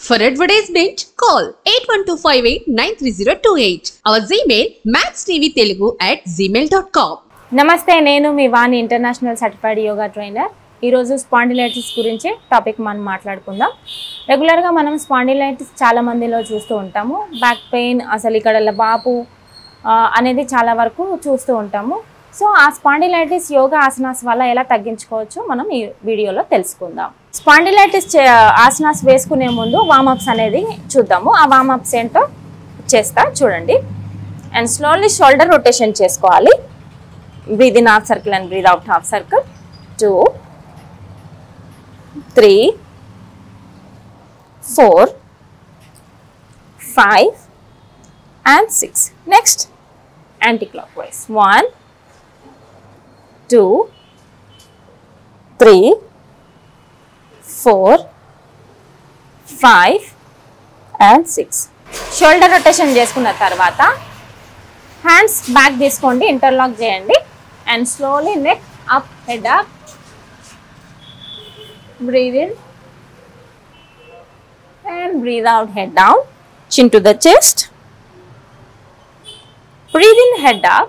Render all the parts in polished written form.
For advertisement, call 8125893028. Our Gmail mathstvtelugu@gmail.com. నమస్తే, నేను మీ వాణి international certified yoga trainer. ఈరోజు స్పాండిలైటిస్ గురించి టాపిక్ మనం మాట్లాడుకుందాం. రెగ్యులర్గా మనం స్పాండిలైటిస్ చాలా మందిలో చూస్తూ ఉంటాము. బ్యాక్ పెయిన్, అసలు ఇక్కడ వాపు అనేది చాలా వరకు చూస్తూ ఉంటాము. సో ఆ స్పాండిలైటిస్ యోగా ఆసనాస్ వల్ల ఎలా తగ్గించుకోవచ్చు మనం ఈ వీడియోలో తెలుసుకుందాం. స్పాండిలైటిస్ ఆసనాస్ వేసుకునే ముందు వార్మప్స్ అనేది చూద్దాము. ఆ వార్మప్స్ ఏంటో చేస్తా చూడండి. అండ్ స్లోలీ షోల్డర్ రొటేషన్ చేసుకోవాలి. Breathe in half circle and breathe out half circle. 2 3 4 5 and 6. Next, anti-clockwise. 1 2 3 4 5 and 6. Shoulder rotation చేసుకున్న తర్వాత హ్యాండ్స్ బ్యాక్ తీసుకోండి, ఇంటర్లాక్ చేయండి. And slowly neck up, head up. Breathe in and breathe out, head down, chin to the chest. Breathe in, head up,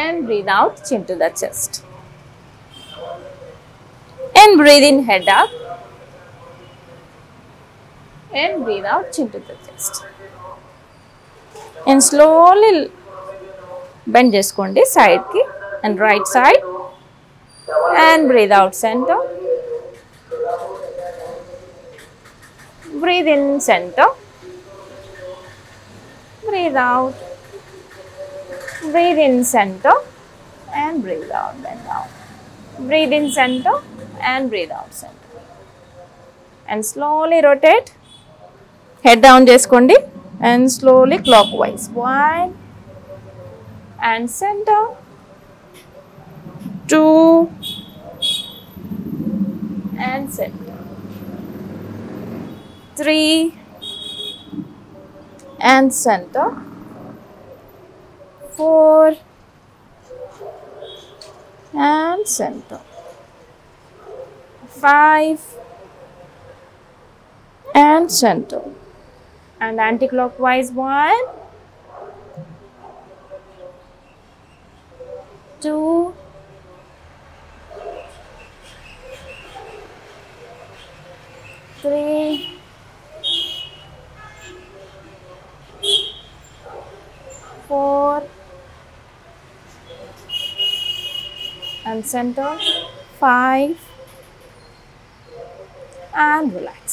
and breathe out, chin to the chest. And breathe in, head up, and breathe out, chin to the chest. And slowly bend చేసుకోండి side ki and right side. And breathe out, center. Breathe in, center. Breathe out. Breathe in, center. And breathe out, bend down. Breathe in, center. And breathe out, center. And slowly rotate. Head down చేసుకోండి. And slowly clockwise. 1 and center. 2 and center. 3 and center. 4 and center. 5 and center. And anti-clockwise. 1 2 3 4 and center. 5 and relax.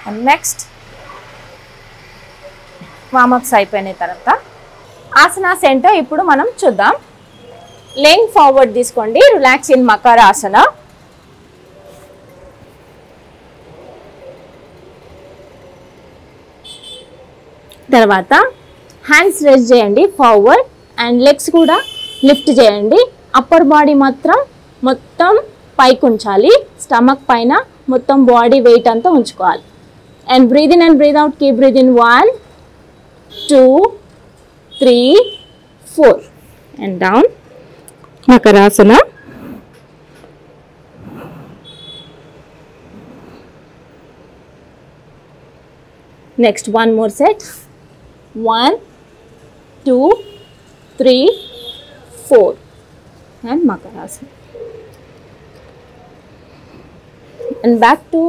And next, warm ups అయిపోయిన తర్వాత ఆసనాస్ ఏంటో ఇప్పుడు మనం చూద్దాం. Laying forward తీసుకోండి. Relax in Makarasana. తర్వాత hands raise చేయండి ఫార్వర్డ్, అండ్ లెగ్స్ కూడా లిఫ్ట్ చేయండి. అప్పర్ బాడీ మాత్రం మొత్తం పైకి ఉంచాలి. స్టమక్ పైన మొత్తం బాడీ వెయిట్ అంతా ఉంచుకోవాలి. And breathe in and breathe out. Keep breathe in. 1 2 3 4 and down. Makarasana. Next, one more set. 1 2 3 4 and Makarasana. And back to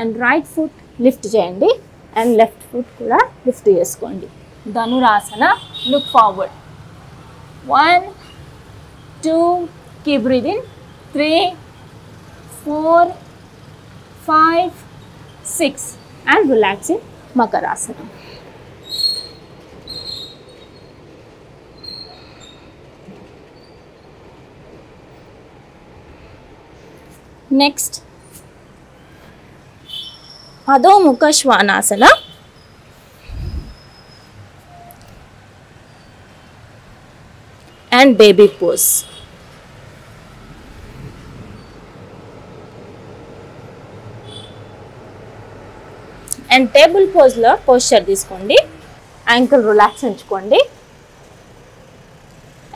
and right foot lift చేయండి, and left foot కూడా lift చేసుకోండి. Dhanurasana. Look forward. 1 2 keep breathing. 3 4 5 6 and relax in Makarasana. Next, Adho Mukha Svanasana. And baby pose. And table pose lo posture తీసుకోండి. Ankle relax ఉంచుకోండి.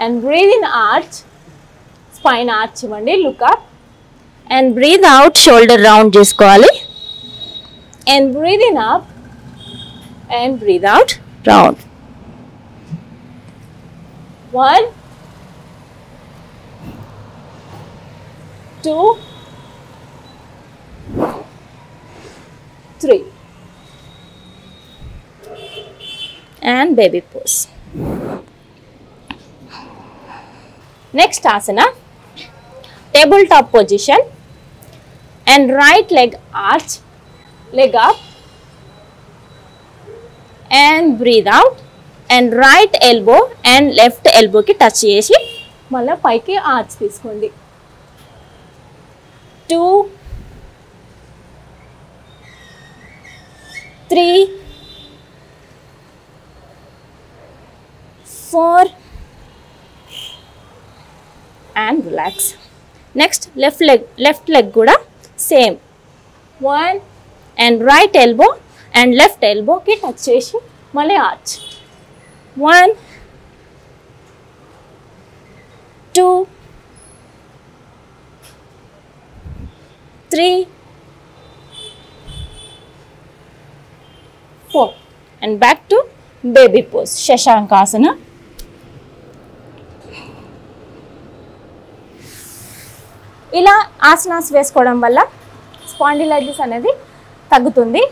And breathe in arch. Spine arch ఇవ్వండి. Look up. And breathe out, shoulder round చేసుకోవాలి. And breathe in up and breathe out round. 1 2 3 and baby pose. Next asana, tabletop position, and right leg arch, leg up and breathe out, and right elbow and left elbow ki touch chesi malla paiki arch teeskondi. 2 3 4 and relax. Next left leg kuda same. 1 and right elbow and left elbow ki touch chesi male arch. 1 2 3 4 and back to baby pose, Shashankasana. ఇలా ఆసనాస్ వేసుకోవడం వల్ల spondylitis అనేది తగ్గుతుంది.